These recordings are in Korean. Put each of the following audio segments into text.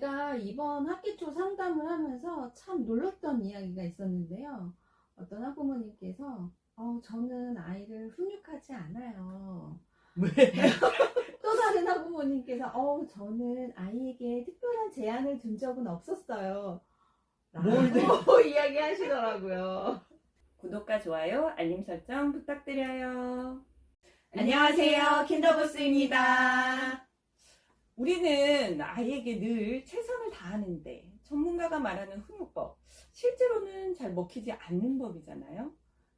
제가 이번 학기 초 상담을 하면서 참 놀랐던 이야기가 있었는데요. 어떤 학부모님께서 저는 아이를 훈육하지 않아요. 왜? 또 다른 학부모님께서 저는 아이에게 특별한 제한을 둔 적은 없었어요. 라고 이야기 하시더라고요. 구독과 좋아요, 알림 설정 부탁드려요. 안녕하세요, 킨더부스입니다. 우리는 아이에게 늘 최선을 다하는데 전문가가 말하는 훈육법, 실제로는 잘 먹히지 않는 법이잖아요.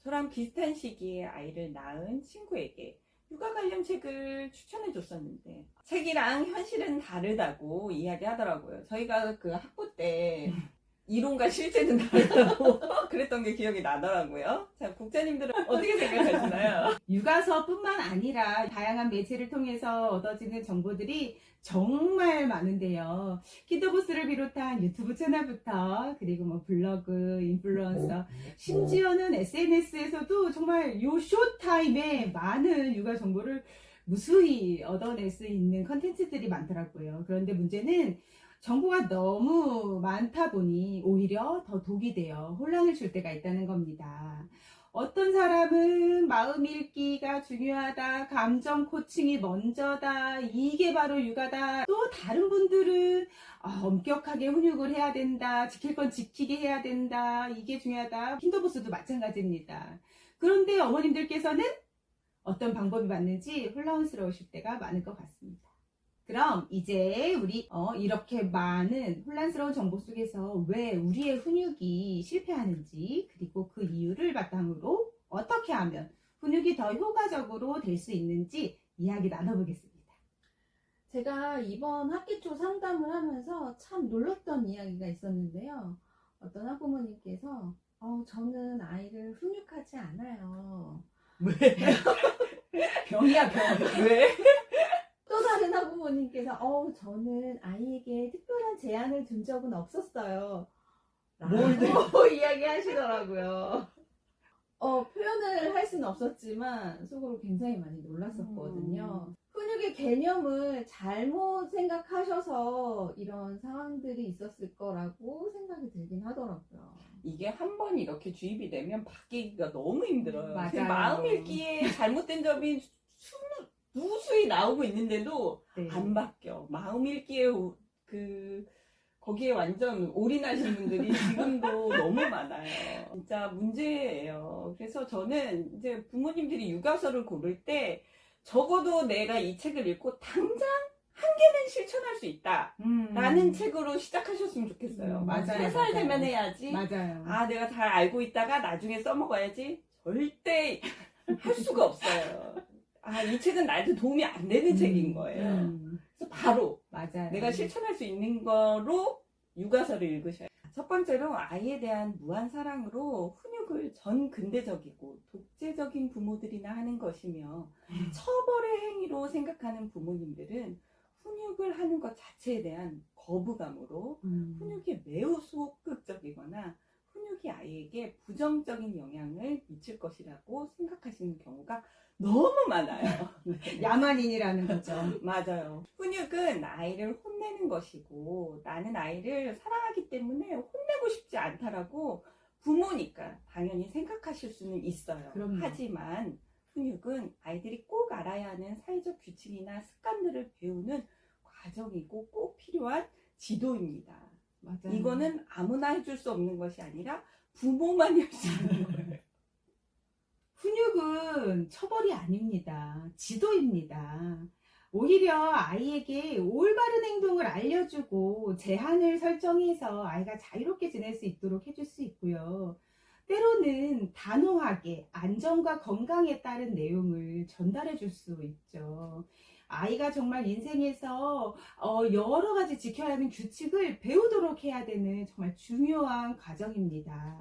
저랑 비슷한 시기에 아이를 낳은 친구에게 육아 관련 책을 추천해 줬었는데 책이랑 현실은 다르다고 이야기하더라고요. 저희가 그 학부 때 이론과 실제는 다르다고 그랬던 게 기억이 나더라고요. 자, 국장님들은 어떻게 생각하시나요? 육아서뿐만 아니라 다양한 매체를 통해서 얻어지는 정보들이 정말 많은데요. 키더부스를 비롯한 유튜브 채널부터 그리고 뭐 블로그, 인플루언서, 심지어는 SNS에서도 정말 요 쇼타임에 많은 육아 정보를 무수히 얻어낼 수 있는 컨텐츠들이 많더라고요. 그런데 문제는 정보가 너무 많다 보니 오히려 더 독이 되어 혼란을 줄 때가 있다는 겁니다. 어떤 사람은 마음 읽기가 중요하다, 감정 코칭이 먼저다, 이게 바로 육아다. 또 다른 분들은 엄격하게 훈육을 해야 된다, 지킬 건 지키게 해야 된다, 이게 중요하다. 킨더부스도 마찬가지입니다. 그런데 어머님들께서는 어떤 방법이 맞는지 혼란스러우실 때가 많을 것 같습니다. 그럼 이제 우리 이렇게 많은 혼란스러운 정보 속에서 왜 우리의 훈육이 실패하는지, 그리고 그 이유를 바탕으로 어떻게 하면 훈육이 더 효과적으로 될 수 있는지 이야기 나눠보겠습니다. 제가 이번 학기 초 상담을 하면서 참 놀랐던 이야기가 있었는데요. 어떤 학부모님께서 저는 아이를 훈육하지 않아요. 왜? 병이야, 병. 왜? 또 다른 학부모님께서 저는 아이에게 특별한 제한을 둔 적은 없었어요. 라고 이야기 하시더라고요. 표현을 할 수는 없었지만 속으로 굉장히 많이 놀랐었거든요. 훈육의 개념을 잘못 생각하셔서 이런 상황들이 있었을 거라고 생각이 들긴 하더라고요. 이게 한 번 이렇게 주입이 되면 바뀌기가 너무 힘들어요. 맞아요. 그 마음 읽기에 잘못된 점이 무수히 나오고 있는데도 네. 안 바뀌어. 마음 읽기에 거기에 완전 올인하신 분들이 지금도 너무 많아요. 진짜 문제예요. 그래서 저는 이제 부모님들이 육아서를 고를 때 적어도 내가 이 책을 읽고 당장 한 개는 실천할 수 있다 라는 책으로 시작하셨으면 좋겠어요. 맞아요, 3살 맞아요. 되면 해야지. 맞아요. 내가 잘 알고 있다가 나중에 써먹어야지. 절대 할 수가 없어요. 이 책은 나한테 도움이 안 되는 책인 거예요. 그래서 바로 맞아요. 내가 실천할 수 있는 거로 육아서를 읽으셔야 해요. 첫 번째로 아이에 대한 무한 사랑으로 훈육을 전 근대적이고 독재적인 부모들이나 하는 것이며 처벌의 행위로 생각하는 부모님들은 훈육을 하는 것 자체에 대한 거부감으로 훈육이 매우 소극적이거나 훈육이 아이에게 부정적인 영향을 미칠 것이라고 생각하시는 경우가 너무 많아요. 야만인이라는 거죠. 맞아요. 훈육은 아이를 혼내는 것이고 나는 아이를 사랑하기 때문에 혼내고 싶지 않다라고 부모니까 당연히 생각하실 수는 있어요. 그럼요. 하지만 훈육은 아이들이 꼭 알아야 하는 사회적 규칙이나 습관들을 배우는 과정이고 꼭 필요한 지도입니다. 맞아요. 이거는 아무나 해줄 수 없는 것이 아니라 부모만 할 수 있는 거예요. 훈육은 처벌이 아닙니다. 지도입니다. 오히려 아이에게 올바른 행동을 알려주고 제한을 설정해서 아이가 자유롭게 지낼 수 있도록 해줄 수 있고요. 때로는 단호하게 안전과 건강에 따른 내용을 전달해 줄 수 있죠. 아이가 정말 인생에서 여러 가지 지켜야 하는 규칙을 배우도록 해야 되는 정말 중요한 과정입니다.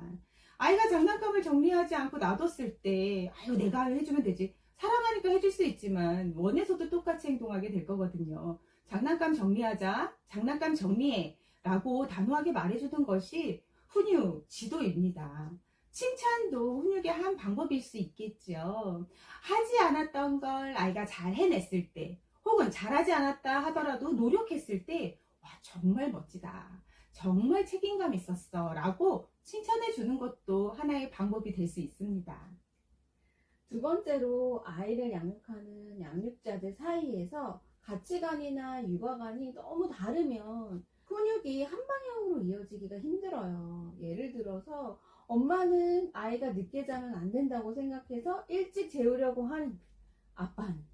아이가 장난감을 정리하지 않고 놔뒀을 때 내가 해주면 되지. 사랑하니까 해줄 수 있지만 원해서도 똑같이 행동하게 될 거거든요. 장난감 정리하자, 장난감 정리해 라고 단호하게 말해주던 것이 훈육, 지도입니다. 칭찬도 훈육의 한 방법일 수 있겠죠. 하지 않았던 걸 아이가 잘 해냈을 때, 혹은 잘하지 않았다 하더라도 노력했을 때 정말 멋지다. 정말 책임감 있었어. 라고 칭찬해 주는 것도 하나의 방법이 될 수 있습니다. 두 번째로 아이를 양육하는 양육자들 사이에서 가치관이나 육아관이 너무 다르면 훈육이 한 방향으로 이어지기가 힘들어요. 예를 들어서 엄마는 아이가 늦게 자면 안 된다고 생각해서 일찍 재우려고 하는 아빠는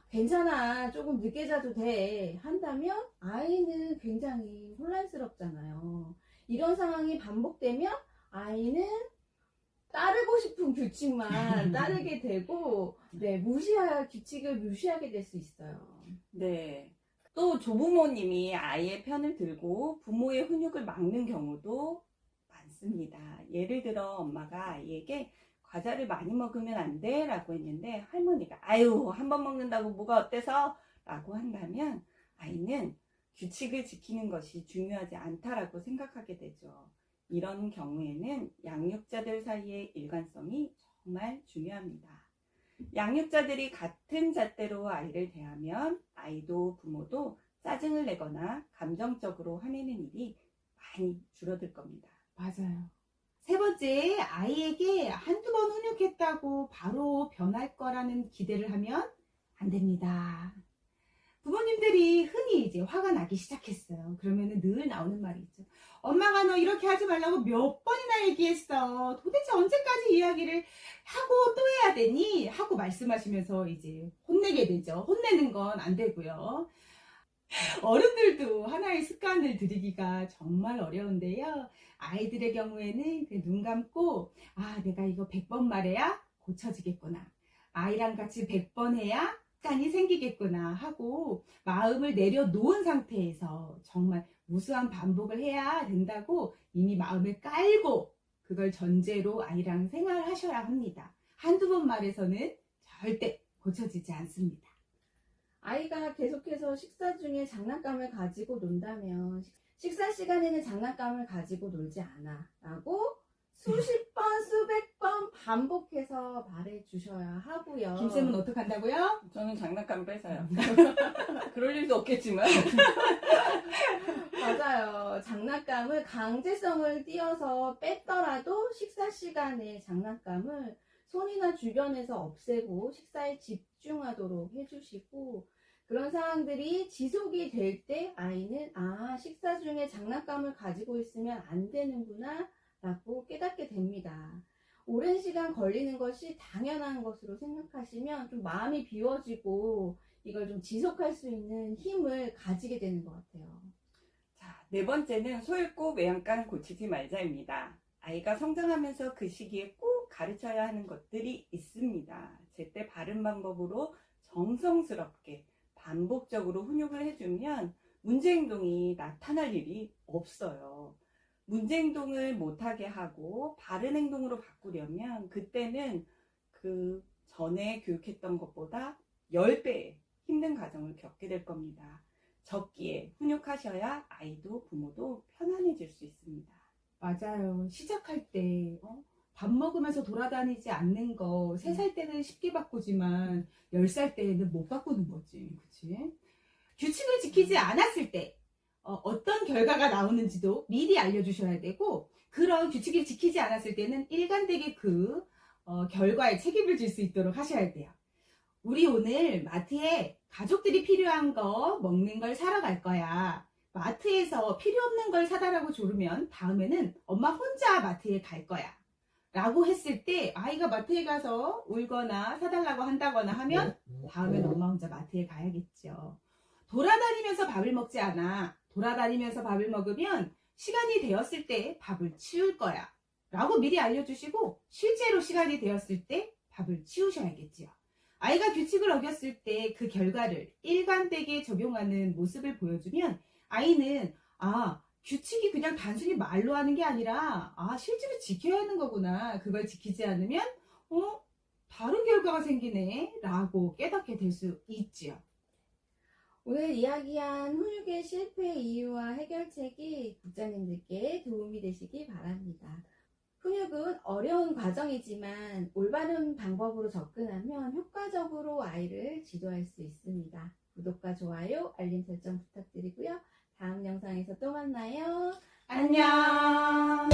괜찮아, 조금 늦게 자도 돼 한다면 아이는 굉장히 혼란스럽잖아요. 이런 상황이 반복되면 아이는 따르고 싶은 규칙만 따르게 되고, 규칙을 무시하게 될 수 있어요. 네. 또 조부모님이 아이의 편을 들고 부모의 훈육을 막는 경우도 많습니다. 예를 들어 엄마가 아이에게 과자를 많이 먹으면 안 돼 라고 했는데 할머니가 아유, 한 번 먹는다고 뭐가 어때서? 라고 한다면 아이는 규칙을 지키는 것이 중요하지 않다라고 생각하게 되죠. 이런 경우에는 양육자들 사이의 일관성이 정말 중요합니다. 양육자들이 같은 잣대로 아이를 대하면 아이도 부모도 짜증을 내거나 감정적으로 화내는 일이 많이 줄어들 겁니다. 맞아요. 세 번째, 아이에게 한두 번 훈육했다고 바로 변할 거라는 기대를 하면 안 됩니다. 부모님들이 흔히 이제 화가 나기 시작했어요. 그러면은 늘 나오는 말이 있죠. 엄마가 너 이렇게 하지 말라고 몇 번이나 얘기했어. 도대체 언제까지 이야기를 하고 또 해야 되니? 하고 말씀하시면서 이제 혼내게 되죠. 혼내는 건 안 되고요. 어른들도 하나의 습관을 들이기가 정말 어려운데요. 아이들의 경우에는 눈 감고 내가 이거 100번 말해야 고쳐지겠구나. 아이랑 같이 100번 해야 습관이 생기겠구나 하고 마음을 내려놓은 상태에서 정말 무수한 반복을 해야 된다고 이미 마음을 깔고 그걸 전제로 아이랑 생활하셔야 합니다. 한두 번 말해서는 절대 고쳐지지 않습니다. 아이가 계속해서 식사 중에 장난감을 가지고 논다면 식사 시간에는 장난감을 가지고 놀지 않아 라고 수십 번, 수백 번 반복해서 말해주셔야 하고요. 김쌤은 어떻게 한다고요? 저는 장난감 뺏어요. 그럴 일도 없겠지만. 맞아요. 장난감을 강제성을 띄어서 뺐더라도 식사 시간에 장난감을 손이나 주변에서 없애고 식사에 집중하도록 해주시고, 그런 상황들이 지속이 될 때 아이는 식사 중에 장난감을 가지고 있으면 안 되는구나 라고 깨닫게 됩니다. 오랜 시간 걸리는 것이 당연한 것으로 생각하시면 좀 마음이 비워지고 이걸 좀 지속할 수 있는 힘을 가지게 되는 것 같아요. 자, 네 번째는 소잃고 외양간 고치지 말자입니다. 아이가 성장하면서 그 시기에 꼭 가르쳐야 하는 것들이 있습니다. 제때 바른 방법으로 정성스럽게 반복적으로 훈육을 해주면 문제행동이 나타날 일이 없어요. 문제행동을 못하게 하고 바른 행동으로 바꾸려면 그때는 그 전에 교육했던 것보다 10배의 힘든 과정을 겪게 될 겁니다. 적기에 훈육하셔야 아이도 부모도 편안해질 수 있습니다. 맞아요. 시작할 때 밥 먹으면서 돌아다니지 않는 거 3살 때는 쉽게 바꾸지만 10살 때는 못 바꾸는 거지. 그치? 규칙을 지키지 않았을 때 어떤 결과가 나오는지도 미리 알려주셔야 되고, 그런 규칙을 지키지 않았을 때는 일관되게 그 결과에 책임을 질 수 있도록 하셔야 돼요. 우리 오늘 마트에 가족들이 필요한 거 먹는 걸 사러 갈 거야. 마트에서 필요 없는 걸 사달라고 조르면 다음에는 엄마 혼자 마트에 갈 거야 라고 했을 때 아이가 마트에 가서 울거나 사달라고 한다거나 하면 다음엔 엄마 혼자 마트에 가야겠죠. 돌아다니면서 밥을 먹지 않아. 돌아다니면서 밥을 먹으면 시간이 되었을 때 밥을 치울 거야 라고 미리 알려주시고, 실제로 시간이 되었을 때 밥을 치우셔야겠지요. 아이가 규칙을 어겼을 때 그 결과를 일관되게 적용하는 모습을 보여주면 아이는 규칙이 그냥 단순히 말로 하는 게 아니라 실제로 지켜야 하는 거구나. 그걸 지키지 않으면 다른 결과가 생기네 라고 깨닫게 될 수 있지요. 오늘 이야기한 훈육의 실패 이유와 해결책이 국장님들께 도움이 되시기 바랍니다. 훈육은 어려운 과정이지만 올바른 방법으로 접근하면 효과적으로 아이를 지도할 수 있습니다. 구독과 좋아요, 알림 설정 부탁드리고요. 다음 영상에서 또 만나요. 안녕.